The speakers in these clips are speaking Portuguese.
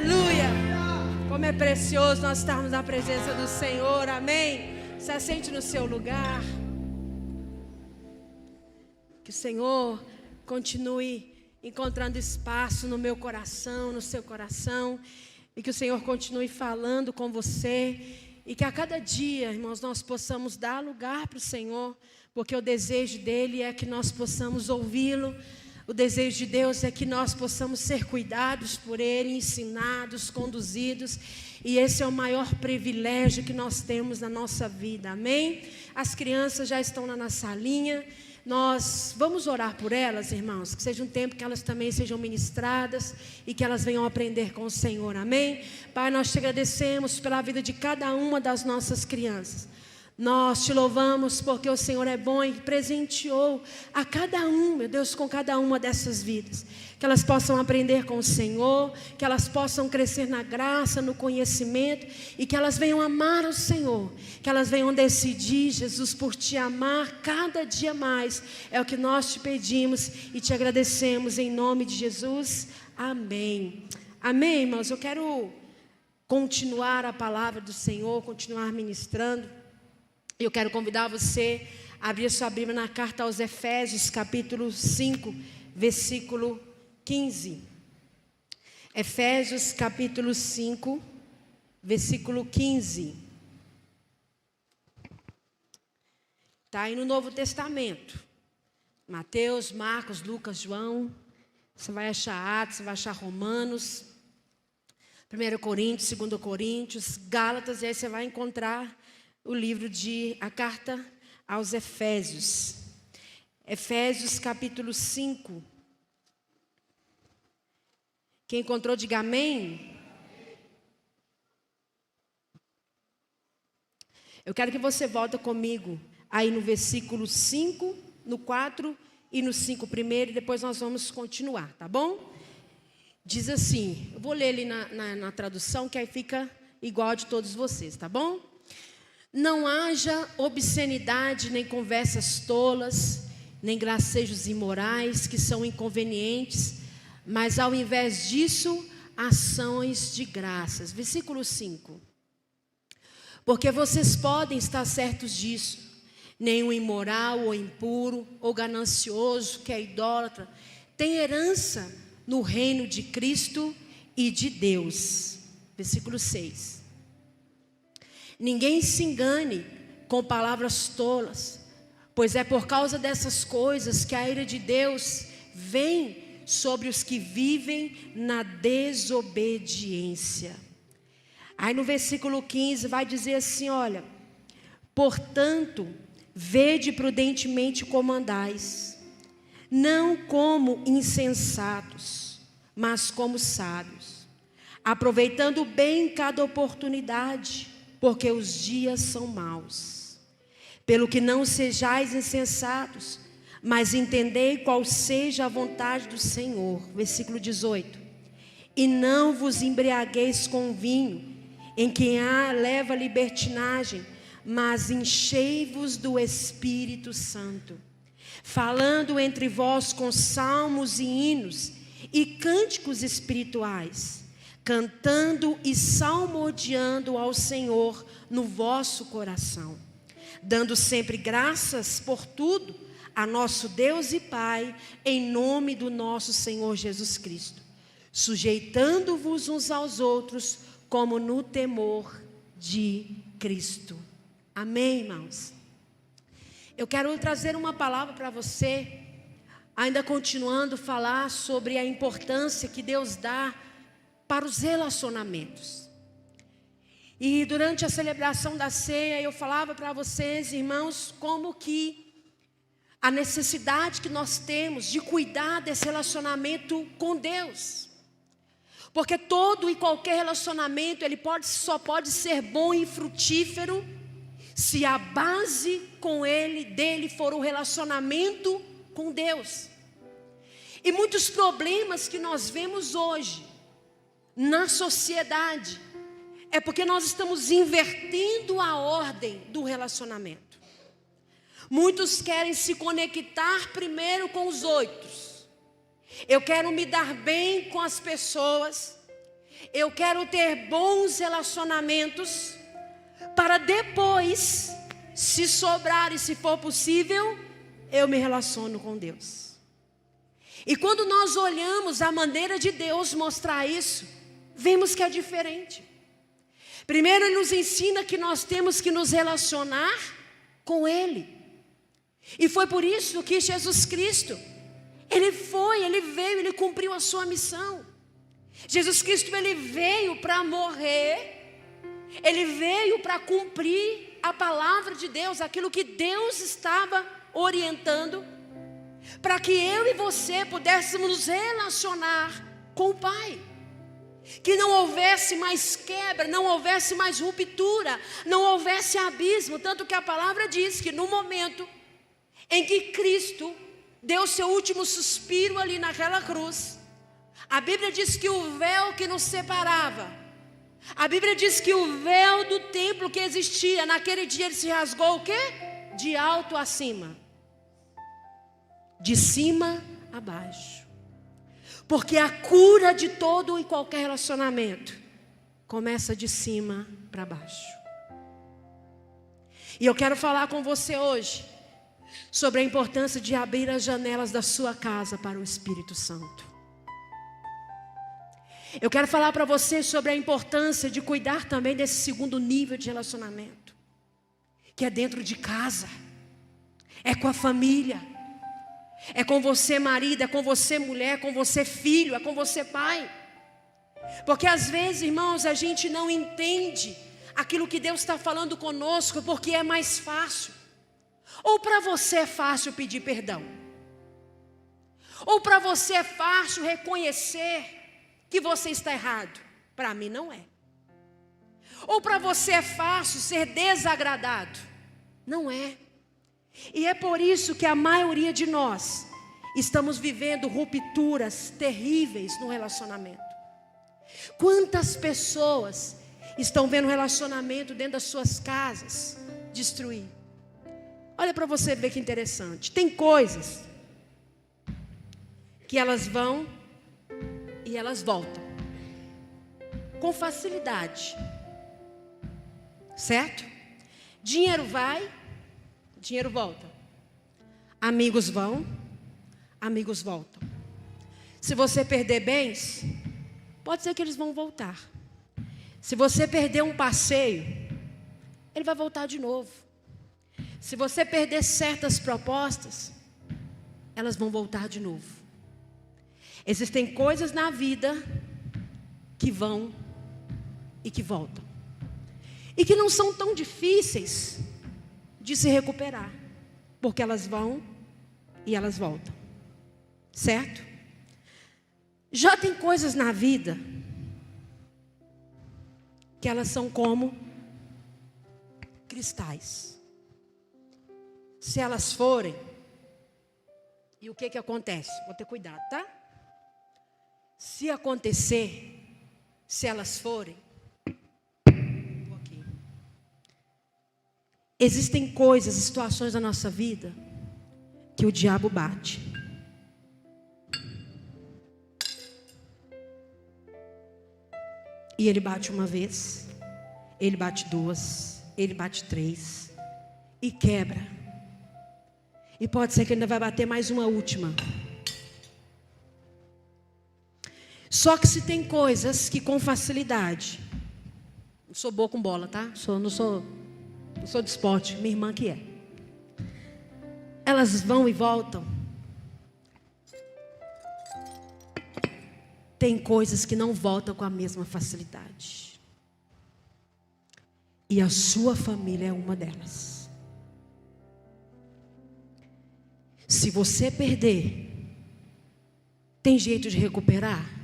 Aleluia. Como é precioso nós estarmos na presença do Senhor. Amém. Se assente no seu lugar. Que o Senhor continue encontrando espaço no meu coração, no seu coração. E que o Senhor continue falando com você. E que a cada dia, irmãos, nós possamos dar lugar para o Senhor. Porque o desejo dele é que nós possamos ouvi-lo. O desejo de Deus é que nós possamos ser cuidados por Ele, ensinados, conduzidos. E esse é o maior privilégio que nós temos na nossa vida, amém? As crianças já estão lá na salinha. Nós vamos orar por elas, irmãos. Que seja um tempo que elas também sejam ministradas e que elas venham aprender com o Senhor, amém? Pai, nós te agradecemos pela vida de cada uma das nossas crianças. Nós te louvamos porque o Senhor é bom e presenteou a cada um, meu Deus, com cada uma dessas vidas. Que elas possam aprender com o Senhor, que elas possam crescer na graça, no conhecimento e que elas venham amar o Senhor. Que elas venham decidir, Jesus, por te amar cada dia mais. É o que nós te pedimos e te agradecemos em nome de Jesus. Amém. Amém, irmãos? Eu quero continuar a palavra do Senhor, continuar ministrando. Eu quero convidar você a abrir sua Bíblia na carta aos Efésios, capítulo 5, versículo 15. Efésios, capítulo 5, versículo 15. Está aí no Novo Testamento. Mateus, Marcos, Lucas, João. Você vai achar Atos, você vai achar Romanos, 1 Coríntios, 2 Coríntios, Gálatas, e aí você vai encontrar a carta aos Efésios. Efésios capítulo 5. Quem encontrou, diga amém. Eu quero que você volte comigo aí no versículo 5, no 4 e no 5 primeiro, e depois nós vamos continuar, tá bom? Diz assim, eu vou ler ali na tradução, que aí fica igual a de todos vocês, tá bom? Não haja obscenidade, nem conversas tolas, nem gracejos imorais que são inconvenientes, mas ao invés disso, ações de graças. Versículo 5. Porque vocês podem estar certos disso, nenhum imoral ou impuro ou ganancioso, que é idólatra, tem herança no reino de Cristo e de Deus. Versículo 6. Ninguém se engane com palavras tolas, pois é por causa dessas coisas que a ira de Deus vem sobre os que vivem na desobediência. Aí no versículo 15 vai dizer assim, olha: portanto, vede prudentemente como andais, não como insensatos, mas como sábios, aproveitando bem cada oportunidade, porque os dias são maus. Pelo que não sejais insensatos, mas entendei qual seja a vontade do Senhor. Versículo 18. E não vos embriagueis com vinho, em que há leva libertinagem, mas enchei-vos do Espírito Santo, falando entre vós com salmos e hinos e cânticos espirituais, cantando e salmodiando ao Senhor no vosso coração, dando sempre graças por tudo a nosso Deus e Pai, em nome do nosso Senhor Jesus Cristo, sujeitando-vos uns aos outros, como no temor de Cristo. Amém, irmãos? Eu quero trazer uma palavra para você, ainda continuando a falar sobre a importância que Deus dá para os relacionamentos. E durante a celebração da ceia, eu falava para vocês, irmãos, como que a necessidade que nós temos de cuidar desse relacionamento com Deus. Porque todo e qualquer relacionamento, ele só pode ser bom e frutífero se a base dele for o relacionamento com Deus. E muitos problemas que nós vemos hoje na sociedade é porque nós estamos invertendo a ordem do relacionamento. Muitos querem se conectar primeiro com os outros. Eu quero me dar bem com as pessoas. Eu quero ter bons relacionamentos para depois, se sobrar e se for possível, eu me relaciono com Deus. E quando nós olhamos a maneira de Deus mostrar isso, vemos que é diferente. Primeiro, Ele nos ensina que nós temos que nos relacionar com Ele. E foi por isso que Jesus Cristo, Ele veio, Ele cumpriu a sua missão. Jesus Cristo, Ele veio para morrer, Ele veio para cumprir a palavra de Deus, aquilo que Deus estava orientando, para que eu e você pudéssemos nos relacionar com o Pai. Que não houvesse mais quebra, não houvesse mais ruptura, não houvesse abismo. Tanto que a palavra diz que no momento em que Cristo deu seu último suspiro ali naquela cruz, a Bíblia diz que o véu que nos separava, a Bíblia diz que o véu do templo que existia, naquele dia ele se rasgou o quê? De alto a cima, de cima a baixo. Porque a cura de todo e qualquer relacionamento começa de cima para baixo. E eu quero falar com você hoje sobre a importância de abrir as janelas da sua casa para o Espírito Santo. Eu quero falar para você sobre a importância de cuidar também desse segundo nível de relacionamento, que é dentro de casa, é com a família, é com você marido, é com você mulher, é com você filho, é com você pai. Porque às vezes, irmãos, a gente não entende aquilo que Deus está falando conosco, porque é mais fácil. Ou para você é fácil pedir perdão, ou para você é fácil reconhecer que você está errado. Para mim não é. Ou para você é fácil ser desagradado. Não é. E é por isso que a maioria de nós estamos vivendo rupturas terríveis no relacionamento. Quantas pessoas estão vendo o relacionamento dentro das suas casas destruir? Olha para você ver que interessante. Tem coisas que elas vão e elas voltam com facilidade, certo? Dinheiro vai, dinheiro volta. Amigos vão, amigos voltam. Se você perder bens, pode ser que eles vão voltar. Se você perder um passeio, ele vai voltar de novo. Se você perder certas propostas, elas vão voltar de novo. Existem coisas na vida que vão e que voltam, e que não são tão difíceis de se recuperar, porque elas vão e elas voltam, certo? Já tem coisas na vida que elas são como cristais. Se elas forem, e o que acontece? Vou ter cuidado, tá? Se acontecer, se elas forem, aqui. Existem coisas, situações da nossa vida que o diabo bate. E ele bate uma vez, ele bate duas, ele bate três e quebra. E pode ser que ele ainda vai bater mais uma última. Só que se tem coisas que com facilidade, não sou boa com bola, tá? Não sou de esporte, minha irmã que é. Elas vão e voltam. Tem coisas que não voltam com a mesma facilidade. E a sua família é uma delas. Se você perder, tem jeito de recuperar?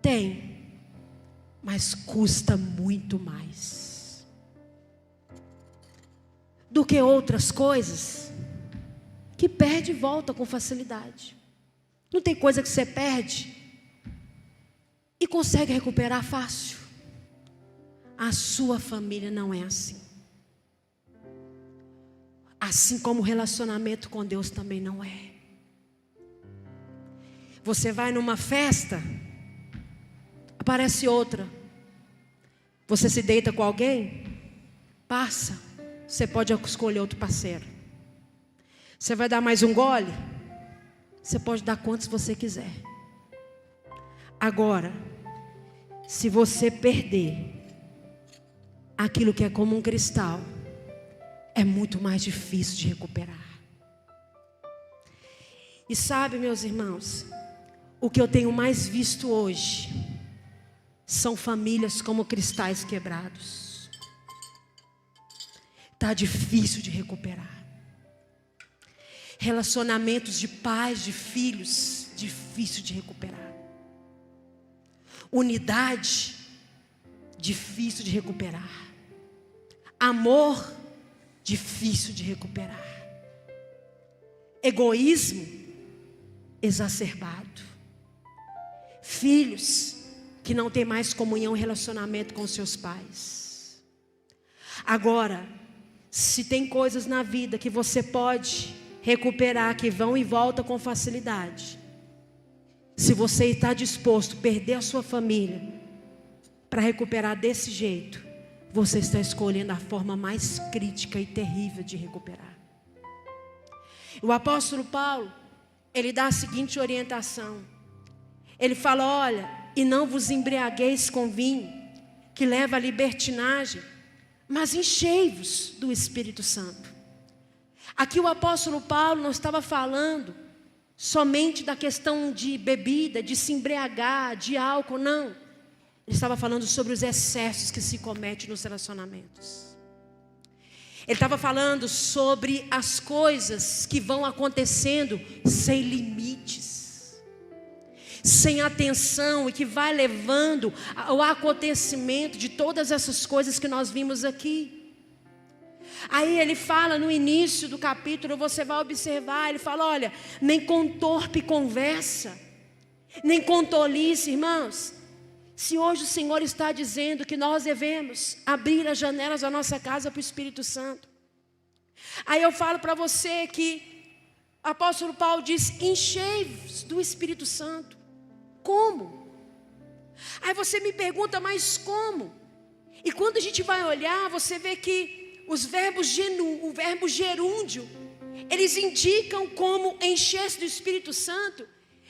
Tem, mas custa muito mais do que outras coisas que perde e volta com facilidade. Não tem coisa que você perde e consegue recuperar fácil. A sua família não é assim. Assim como o relacionamento com Deus também não é. Você vai numa festa, Aparece outra. Você se deita com alguém? Passa. Você pode escolher outro parceiro. Você vai dar mais um gole? Você pode dar quantos você quiser. Agora, se você perder aquilo que é como um cristal, é muito mais difícil de recuperar. E sabe, meus irmãos, o que eu tenho mais visto hoje são famílias como cristais quebrados. Está difícil de recuperar. Relacionamentos de pais, de filhos, difícil de recuperar. Unidade, difícil de recuperar. Amor, difícil de recuperar. Egoísmo, exacerbado. Filhos que não têm mais comunhão e relacionamento com seus pais. Agora, se tem coisas na vida que você pode recuperar, que vão e voltam com facilidade, se você está disposto a perder a sua família para recuperar desse jeito, você está escolhendo a forma mais crítica e terrível de recuperar. O apóstolo Paulo, ele dá a seguinte orientação. Ele fala: olha, e não vos embriagueis com vinho, que leva à libertinagem, mas enchei-vos do Espírito Santo. Aqui o apóstolo Paulo não estava falando somente da questão de bebida, de se embriagar, de álcool, não. Ele estava falando sobre os excessos que se cometem nos relacionamentos. Ele estava falando sobre as coisas que vão acontecendo sem limites, sem atenção, e que vai levando ao acontecimento de todas essas coisas que nós vimos aqui. Aí ele fala no início do capítulo, você vai observar, ele fala: olha, nem com torpe conversa, nem com tolice. Irmãos, se hoje o Senhor está dizendo que nós devemos abrir as janelas da nossa casa para o Espírito Santo, aí eu falo para você que o apóstolo Paulo diz: enchei-vos do Espírito Santo. Como? Aí você me pergunta: mas como? E quando a gente vai olhar, você vê que o verbo gerúndio, eles indicam como encher-se do Espírito Santo.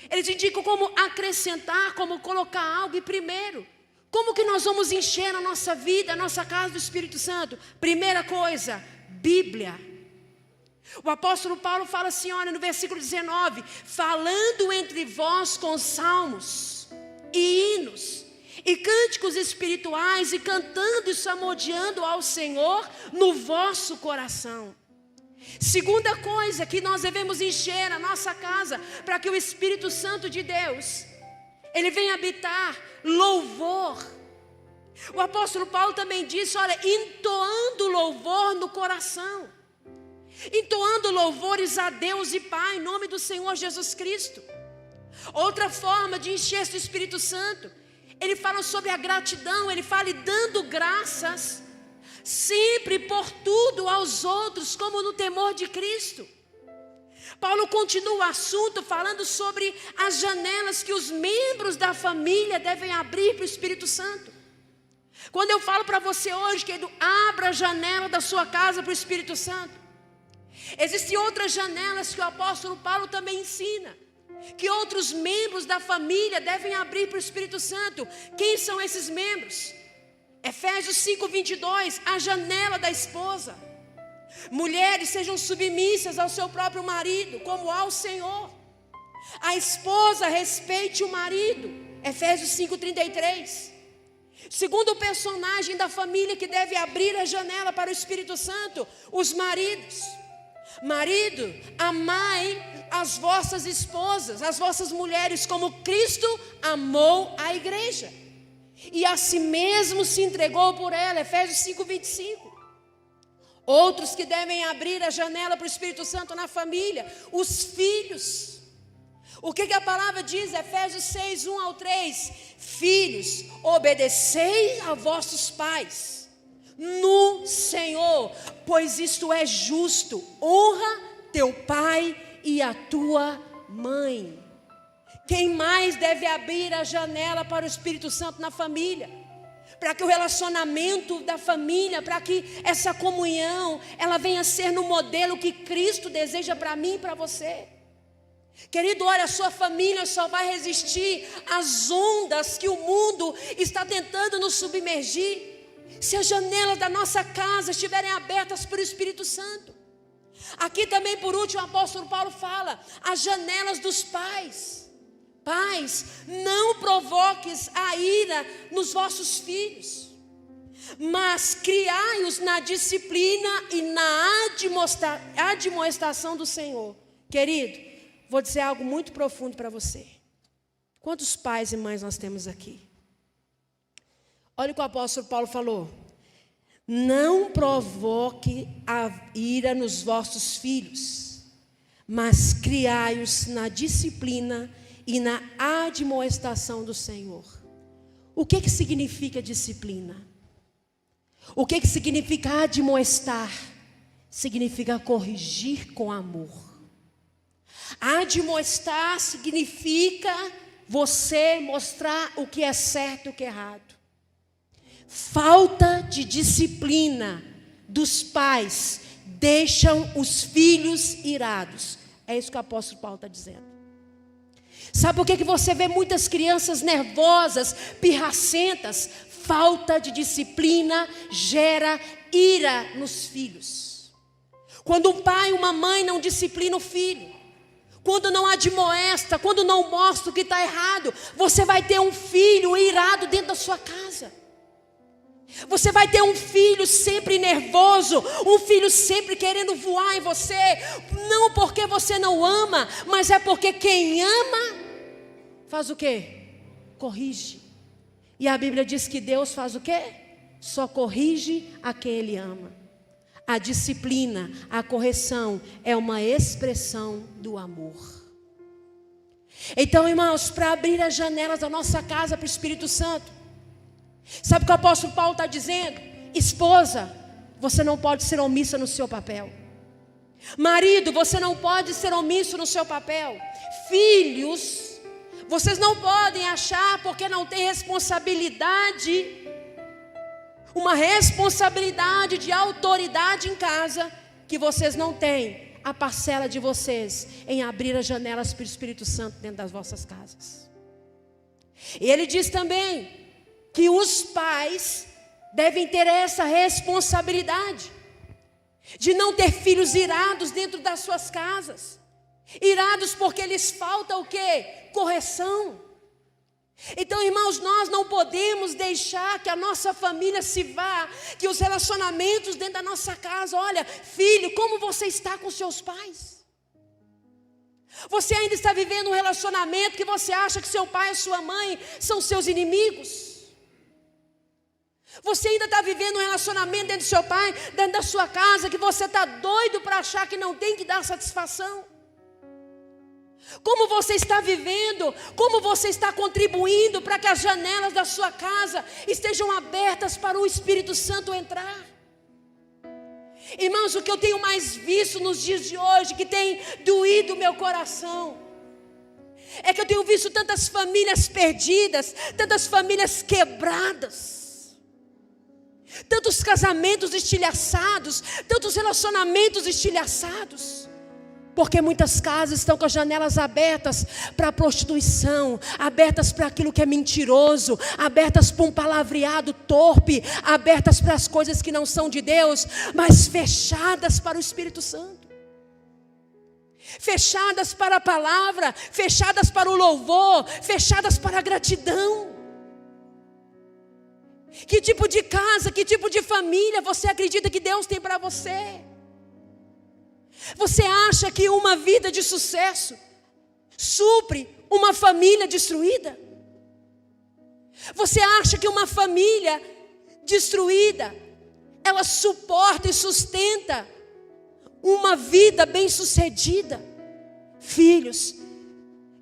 Eles indicam como acrescentar, como colocar algo em primeiro. Como que nós vamos encher a nossa vida, a nossa casa do Espírito Santo? Primeira coisa, Bíblia. O apóstolo Paulo fala assim, olha, no versículo 19: falando entre vós com salmos e hinos e cânticos espirituais, e cantando e salmodiando ao Senhor no vosso coração. Segunda coisa que nós devemos encher a nossa casa, para que o Espírito Santo de Deus, ele venha habitar: louvor. O apóstolo Paulo também disse, olha, entoando louvor no coração, entoando louvores a Deus e Pai, em nome do Senhor Jesus Cristo. Outra forma de encher-se do Espírito Santo, ele fala sobre a gratidão. Ele fala: e dando graças sempre por tudo aos outros, como no temor de Cristo. Paulo continua o assunto falando sobre as janelas que os membros da família devem abrir para o Espírito Santo. Quando eu falo para você hoje, querido, abra a janela da sua casa para o Espírito Santo, existem outras janelas que o apóstolo Paulo também ensina, que outros membros da família devem abrir para o Espírito Santo. Quem são esses membros? Efésios 5:22, a janela da esposa. Mulheres, sejam submissas ao seu próprio marido, como ao Senhor. A esposa respeite o marido. Efésios 5:33. Segundo personagem da família que deve abrir a janela para o Espírito Santo, os maridos. Marido, amai as vossas esposas, as vossas mulheres, como Cristo amou a igreja e a si mesmo se entregou por ela. Efésios 5:25. Outros que devem abrir a janela para o Espírito Santo na família, os filhos. O que a palavra diz? Efésios 6:1-3. Filhos, obedecei a vossos pais no Senhor, pois isto é justo. Honra teu pai e a tua mãe. Quem mais deve abrir a janela para o Espírito Santo na família? Para que o relacionamento da família, para que essa comunhão, ela venha a ser no modelo que Cristo deseja para mim e para você. Querido, olha, a sua família só vai resistir às ondas que o mundo está tentando nos submergir, se as janelas da nossa casa estiverem abertas para o Espírito Santo. Aqui também, por último, o apóstolo Paulo fala, as janelas dos pais. Pais, não provoques a ira nos vossos filhos, mas criai-os na disciplina e na admoestação do Senhor. Querido, vou dizer algo muito profundo para você. Quantos pais e mães nós temos aqui? Olha o que o apóstolo Paulo falou. Não provoque a ira nos vossos filhos, mas criai-os na disciplina e na admoestação do Senhor. O que significa disciplina? O que significa admoestar? Significa corrigir com amor. Admoestar significa você mostrar o que é certo e o que é errado. Falta de disciplina dos pais deixam os filhos irados. É isso que o apóstolo Paulo está dizendo. Sabe por que você vê muitas crianças nervosas, pirracentas? Falta de disciplina gera ira nos filhos. Quando um pai e uma mãe não disciplinam o filho, quando não admoesta, quando não mostra o que está errado, você vai ter um filho irado dentro da sua casa. Você vai ter um filho sempre nervoso, um filho sempre querendo voar em você, não porque você não ama, mas é porque quem ama faz o quê? Corrige. E a Bíblia diz que Deus faz o quê? Só corrige a quem Ele ama. A disciplina, a correção é uma expressão do amor. Então, irmãos, para abrir as janelas da nossa casa para o Espírito Santo, sabe o que o apóstolo Paulo está dizendo? Esposa, você não pode ser omissa no seu papel. Marido, você não pode ser omisso no seu papel. Filhos, vocês não podem achar porque não tem responsabilidade, uma responsabilidade de autoridade em casa, que vocês não têm a parcela de vocês em abrir as janelas para o Espírito Santo dentro das vossas casas. E ele diz também que os pais devem ter essa responsabilidade de não ter filhos irados dentro das suas casas. Irados porque lhes falta o quê? Correção. Então, irmãos, nós não podemos deixar que a nossa família se vá, que os relacionamentos dentro da nossa casa, olha, filho, como você está com seus pais? Você ainda está vivendo um relacionamento que você acha que seu pai e sua mãe são seus inimigos? Você ainda está vivendo um relacionamento dentro do seu pai, dentro da sua casa, que você está doido para achar que não tem que dar satisfação? Como você está vivendo, como você está contribuindo para que as janelas da sua casa estejam abertas para o Espírito Santo entrar? Irmãos, o que eu tenho mais visto nos dias de hoje, que tem doído o meu coração, é que eu tenho visto tantas famílias perdidas, tantas famílias quebradas, tantos casamentos estilhaçados, tantos relacionamentos estilhaçados. Porque muitas casas estão com as janelas abertas para a prostituição, abertas para aquilo que é mentiroso, abertas para um palavreado torpe, abertas para as coisas que não são de Deus, mas fechadas para o Espírito Santo. Fechadas para a palavra, fechadas para o louvor, fechadas para a gratidão. Que tipo de casa, que tipo de família você acredita que Deus tem para você? Você acha que uma vida de sucesso supre uma família destruída? Você acha que uma família destruída, ela suporta e sustenta uma vida bem-sucedida? Filhos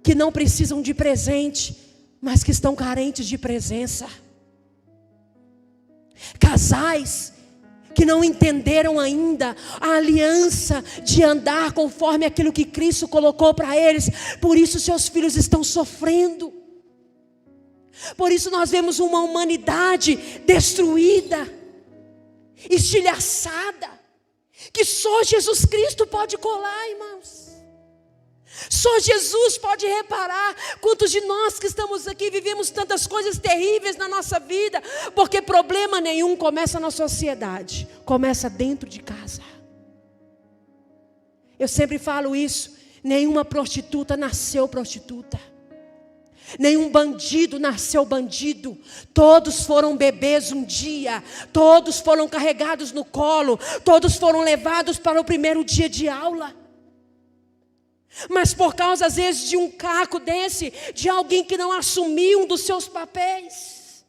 que não precisam de presente, mas que estão carentes de presença. Casais que não entenderam ainda a aliança de andar conforme aquilo que Cristo colocou para eles. Por isso seus filhos estão sofrendo. Por isso nós vemos uma humanidade destruída, estilhaçada, que só Jesus Cristo pode colar, irmãos. Só Jesus pode reparar. Quantos de nós que estamos aqui vivemos tantas coisas terríveis na nossa vida, porque problema nenhum começa na sociedade, começa dentro de casa. Eu sempre falo isso: nenhuma prostituta nasceu prostituta, nenhum bandido nasceu bandido. Todos foram bebês um dia, todos foram carregados no colo, todos foram levados para o primeiro dia de aula. Mas por causa às vezes de um caco desse, de alguém que não assumiu um dos seus papéis.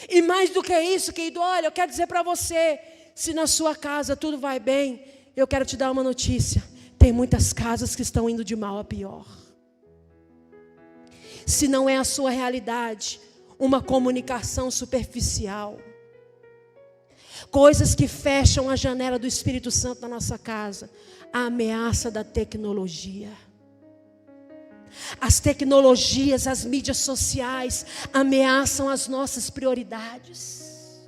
E mais do que isso, querido, olha, eu quero dizer para você, se na sua casa tudo vai bem, eu quero te dar uma notícia: tem muitas casas que estão indo de mal a pior. Se não é a sua realidade, uma comunicação superficial, coisas que fecham a janela do Espírito Santo na nossa casa, a ameaça da tecnologia. As tecnologias, as mídias sociais ameaçam as nossas prioridades.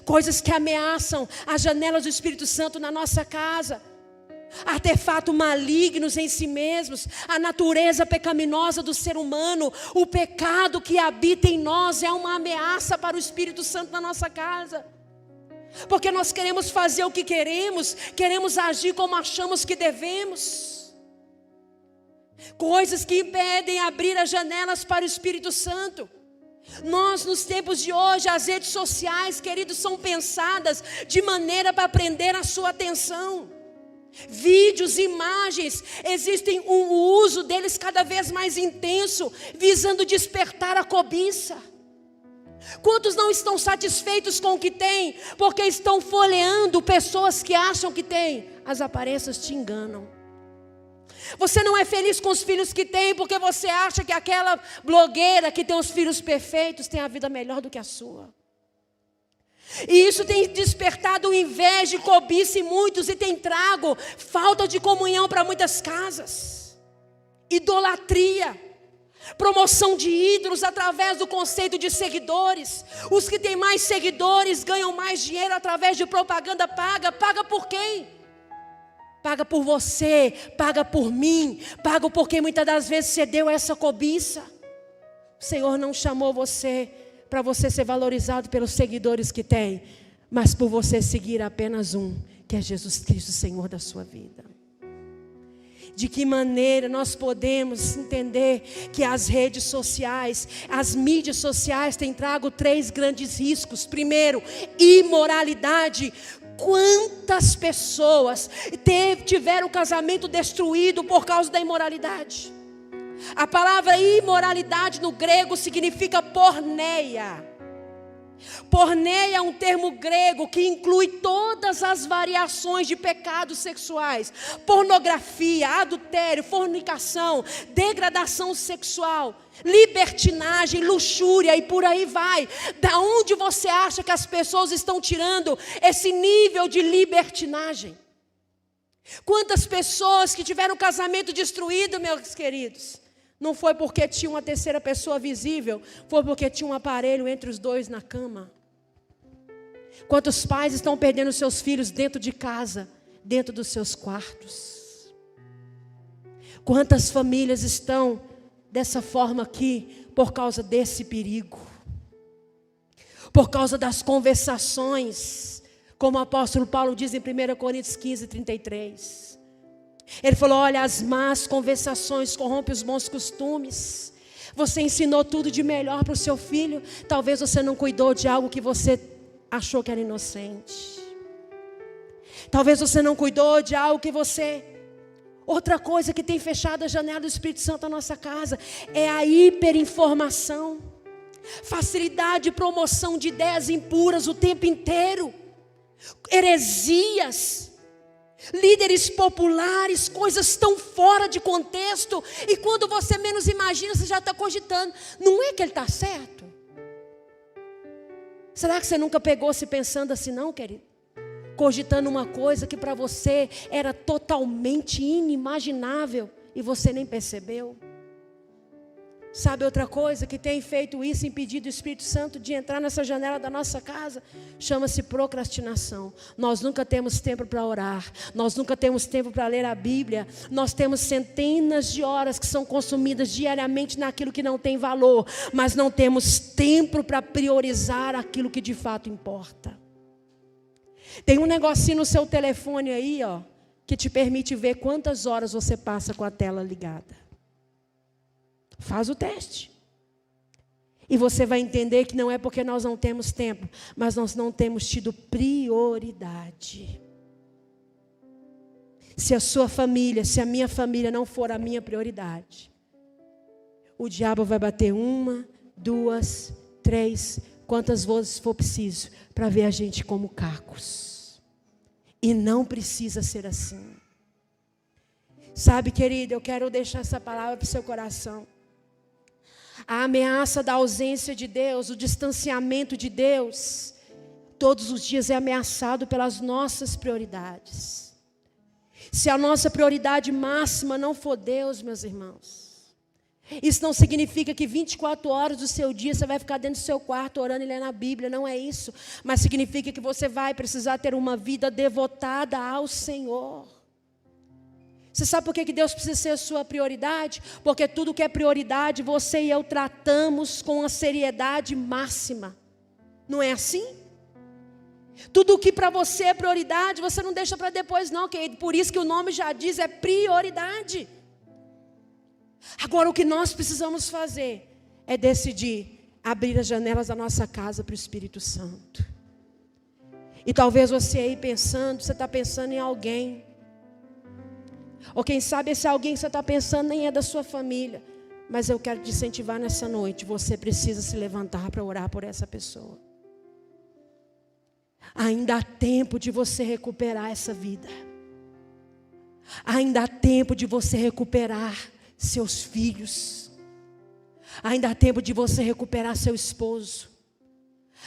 Coisas que ameaçam as janelas do Espírito Santo na nossa casa. Artefatos malignos em si mesmos, a natureza pecaminosa do ser humano, o pecado que habita em nós é uma ameaça para o Espírito Santo na nossa casa. Porque nós queremos fazer o que queremos, queremos agir como achamos que devemos. Coisas que impedem abrir as janelas para o Espírito Santo. Nós, nos tempos de hoje, as redes sociais, queridos, são pensadas de maneira para prender a sua atenção. Vídeos, imagens, existem o uso deles cada vez mais intenso, visando despertar a cobiça. Quantos não estão satisfeitos com o que têm, porque estão folheando pessoas que acham que têm? As aparências te enganam. Você não é feliz com os filhos que tem, porque você acha que aquela blogueira que tem os filhos perfeitos tem a vida melhor do que a sua. E isso tem despertado inveja e cobiça em muitos, e tem trago falta de comunhão para muitas casas. Idolatria. Promoção de ídolos através do conceito de seguidores. Os que têm mais seguidores ganham mais dinheiro através de propaganda paga. Paga por quem? Paga por você, paga por mim, paga porque muitas das vezes cedeu a essa cobiça. O Senhor não chamou você para você ser valorizado pelos seguidores que tem, mas por você seguir apenas um, que é Jesus Cristo, Senhor da sua vida. De que maneira nós podemos entender que as redes sociais, as mídias sociais têm trago 3 grandes riscos. Primeiro, imoralidade. Quantas pessoas tiveram o casamento destruído por causa da imoralidade? A palavra imoralidade no grego significa porneia. Porneia é um termo grego que inclui todas as variações de pecados sexuais: pornografia, adultério, fornicação, degradação sexual, libertinagem, luxúria e por aí vai. Da onde você acha que as pessoas estão tirando esse nível de libertinagem? Quantas pessoas que tiveram o casamento destruído, meus queridos, não foi porque tinha uma terceira pessoa visível, foi porque tinha um aparelho entre os dois na cama. Quantos pais estão perdendo seus filhos dentro de casa, dentro dos seus quartos? Quantas famílias estão dessa forma aqui, por causa desse perigo? Por causa das conversações, como o apóstolo Paulo diz em 1 Coríntios 15:33. Ele falou: olha, as más conversações corrompem os bons costumes. Você ensinou tudo de melhor para o seu filho, talvez você não cuidou de algo que você achou que era inocente. Talvez você não cuidou de algo que você... Outra coisa que tem fechado a janela do Espírito Santo na nossa casa é a hiperinformação. Facilidade de promoção de ideias impuras o tempo inteiro. Heresias. Líderes populares, coisas tão fora de contexto, e quando você menos imagina, você já está cogitando: não é que ele está certo? Será que você nunca pegou se pensando assim, não, querido? Cogitando uma coisa que para você era totalmente inimaginável e você nem percebeu? Sabe outra coisa que tem feito isso, impedido o Espírito Santo de entrar nessa janela da nossa casa? Chama-se procrastinação. Nós nunca temos tempo para orar, nós nunca temos tempo para ler a Bíblia, nós temos centenas de horas que são consumidas diariamente naquilo que não tem valor, mas não temos tempo para priorizar aquilo que de fato importa. Tem um negocinho no seu telefone aí, ó, que te permite ver quantas horas você passa com a tela ligada. Faz o teste. E você vai entender que não é porque nós não temos tempo, mas nós não temos tido prioridade. Se a sua família, se a minha família não for a minha prioridade, o diabo vai bater 1, 2, 3, quantas vezes for preciso, para ver a gente como cacos. E não precisa ser assim. Sabe, querido, eu quero deixar essa palavra para o seu coração. A ameaça da ausência de Deus, o distanciamento de Deus, todos os dias é ameaçado pelas nossas prioridades. Se a nossa prioridade máxima não for Deus, meus irmãos, isso não significa que 24 horas do seu dia você vai ficar dentro do seu quarto orando e lendo a Bíblia, não é isso. Mas significa que você vai precisar ter uma vida devotada ao Senhor. Você sabe por que Deus precisa ser a sua prioridade? Porque tudo que é prioridade, você e eu tratamos com a seriedade máxima. Não é assim? Tudo que para você é prioridade, você não deixa para depois não, querido. Por isso que o nome já diz, é prioridade. Agora o que nós precisamos fazer é decidir abrir as janelas da nossa casa para o Espírito Santo. E talvez você aí pensando, você está pensando em alguém. Ou quem sabe esse alguém que você está pensando nem é da sua família. Mas eu quero te incentivar nessa noite. Você precisa se levantar para orar por essa pessoa. Ainda há tempo de você recuperar essa vida. Ainda há tempo de você recuperar seus filhos. Ainda há tempo de você recuperar seu esposo.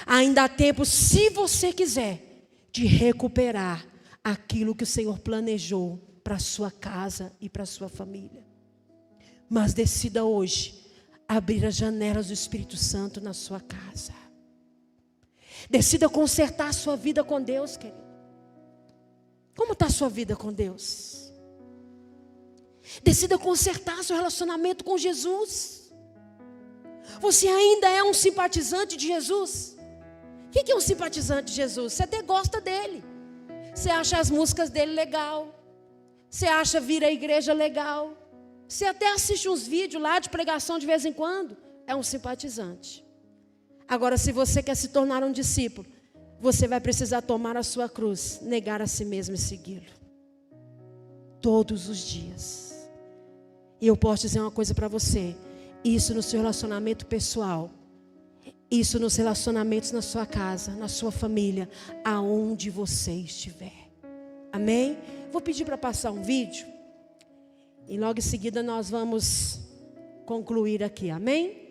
Ainda há tempo, se você quiser, de recuperar aquilo que o Senhor planejou para a sua casa e para a sua família. Mas decida hoje abrir as janelas do Espírito Santo na sua casa. Decida consertar a sua vida com Deus, querido. Como está a sua vida com Deus? Decida consertar seu relacionamento com Jesus. Você ainda é um simpatizante de Jesus? O que é um simpatizante de Jesus? Você até gosta dele. Você acha as músicas dele legal. Você acha vir à igreja legal. Você até assiste uns vídeos lá de pregação de vez em quando. É um simpatizante. Agora, se você quer se tornar um discípulo, você vai precisar tomar a sua cruz, negar a si mesmo e segui-lo. Todos os dias. E eu posso dizer uma coisa para você. Isso no seu relacionamento pessoal. Isso nos relacionamentos na sua casa, na sua família, aonde você estiver. Amém? Vou pedir para passar um vídeo. E logo em seguida nós vamos concluir aqui. Amém?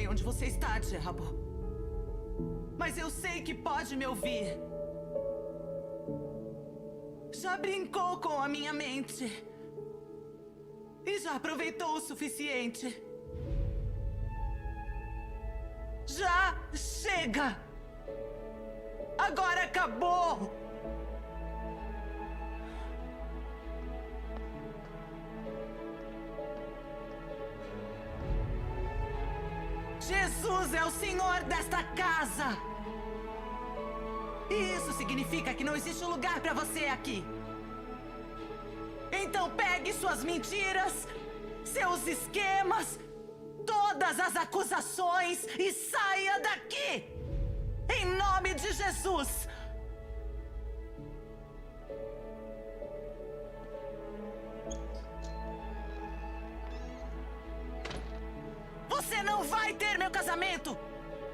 Onde você está, diabo? Mas eu sei que pode me ouvir. Já brincou com a minha mente e já aproveitou o suficiente. Já chega! Agora acabou! Jesus é o Senhor desta casa. E isso significa que não existe lugar para você aqui. Então pegue suas mentiras, seus esquemas, todas as acusações e saia daqui. Em nome de Jesus. Você não vai ter meu casamento.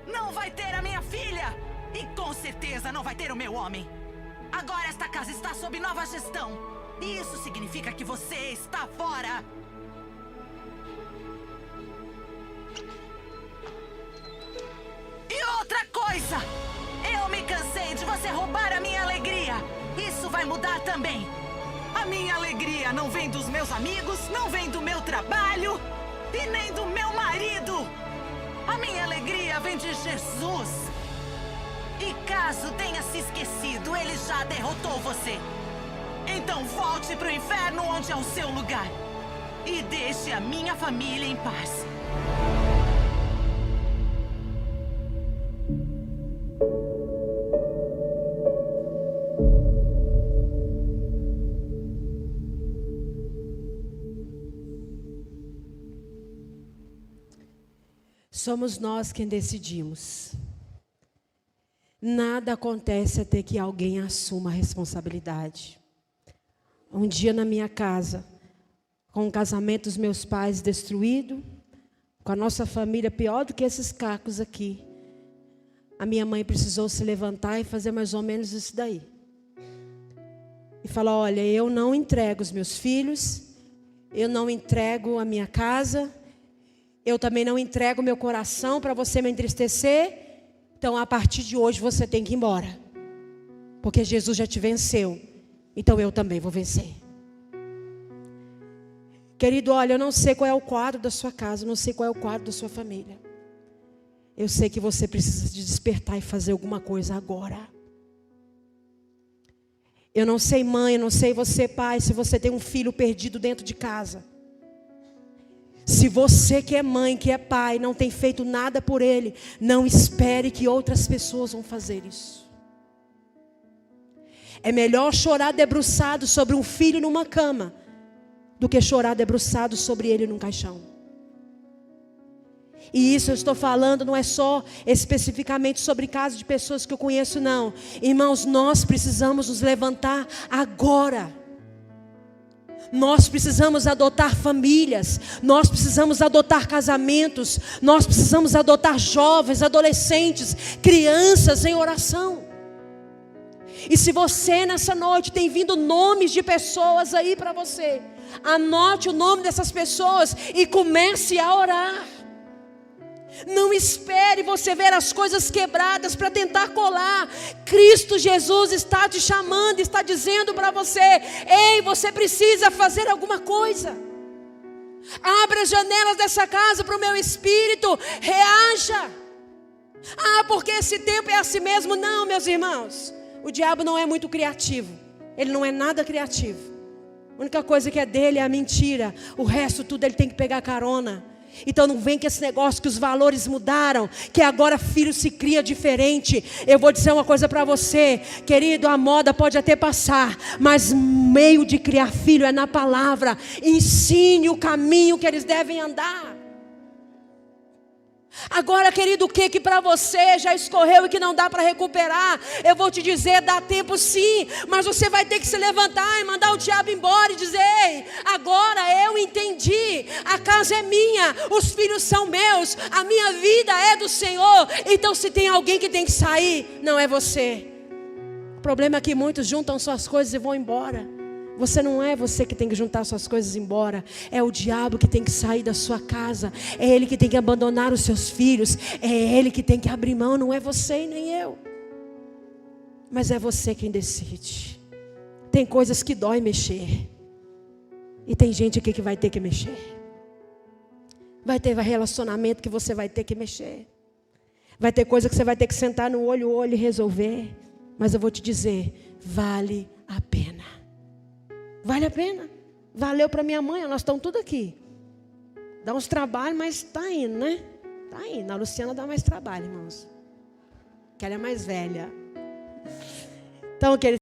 Não vai ter a minha filha. E com certeza não vai ter o meu homem. Agora esta casa está sob nova gestão. E isso significa que você está fora. E outra coisa. Eu me cansei de você roubar a minha alegria. Isso vai mudar também. A minha alegria não vem dos meus amigos, não vem do meu trabalho e nem do meu marido. A minha alegria vem de Jesus. E caso tenha se esquecido, ele já derrotou você. Então volte para o inferno, onde é o seu lugar. E deixe a minha família em paz. Somos nós quem decidimos. Nada acontece até que alguém assuma a responsabilidade. Um dia na minha casa, com o casamento dos meus pais destruído, com a nossa família pior do que esses cacos aqui, a minha mãe precisou se levantar e fazer mais ou menos isso daí. E falar, olha, eu não entrego os meus filhos, eu não entrego a minha casa, eu também não entrego meu coração para você me entristecer. Então, a partir de hoje, você tem que ir embora. Porque Jesus já te venceu. Então, eu também vou vencer. Querido, olha, eu não sei qual é o quadro da sua casa, eu não sei qual é o quadro da sua família. Eu sei que você precisa de despertar e fazer alguma coisa agora. Eu não sei, mãe, eu não sei você, pai, se você tem um filho perdido dentro de casa. Se você que é mãe, que é pai, não tem feito nada por ele, não espere que outras pessoas vão fazer isso. É melhor chorar debruçado sobre um filho numa cama, do que chorar debruçado sobre ele num caixão. E isso eu estou falando não é só especificamente sobre casos de pessoas que eu conheço, não. Irmãos, nós precisamos nos levantar agora. Nós precisamos adotar famílias, nós precisamos adotar casamentos, nós precisamos adotar jovens, adolescentes, crianças em oração. E se você nessa noite tem vindo nomes de pessoas aí para você, anote o nome dessas pessoas e comece a orar. Não espere você ver as coisas quebradas para tentar colar. Cristo Jesus está te chamando, está dizendo para você: ei, você precisa fazer alguma coisa. Abra as janelas dessa casa para o meu espírito, reaja. Ah, porque esse tempo é assim mesmo. Não, meus irmãos, o diabo não é muito criativo. Ele não é nada criativo. A única coisa que é dele é a mentira. O resto tudo ele tem que pegar carona. Então não vem com esse negócio que os valores mudaram, que agora filho se cria diferente. Eu vou dizer uma coisa para você, querido, a moda pode até passar, mas meio de criar filho é na palavra. Ensine o caminho que eles devem andar. Agora, querido, o que para você já escorreu e que não dá para recuperar? Eu vou te dizer, dá tempo sim, mas você vai ter que se levantar e mandar o diabo embora e dizer: ei, agora eu entendi, a casa é minha, os filhos são meus, a minha vida é do Senhor. Então se tem alguém que tem que sair, não é você. O problema é que muitos juntam suas coisas e vão embora. Você não é você que tem que juntar suas coisas e ir embora. É o diabo que tem que sair da sua casa. É ele que tem que abandonar os seus filhos. É ele que tem que abrir mão. Não é você e nem eu. Mas é você quem decide. Tem coisas que dói mexer. E tem gente aqui que vai ter que mexer. Vai ter relacionamento que você vai ter que mexer. Vai ter coisa que você vai ter que sentar no olho e resolver. Mas eu vou te dizer, vale a pena. Vale a pena. Valeu para minha mãe, nós estamos tudo aqui. Dá uns trabalhos, mas está indo, né? Está indo. A Luciana dá mais trabalho, irmãos. Que ela é mais velha. Então, queridos,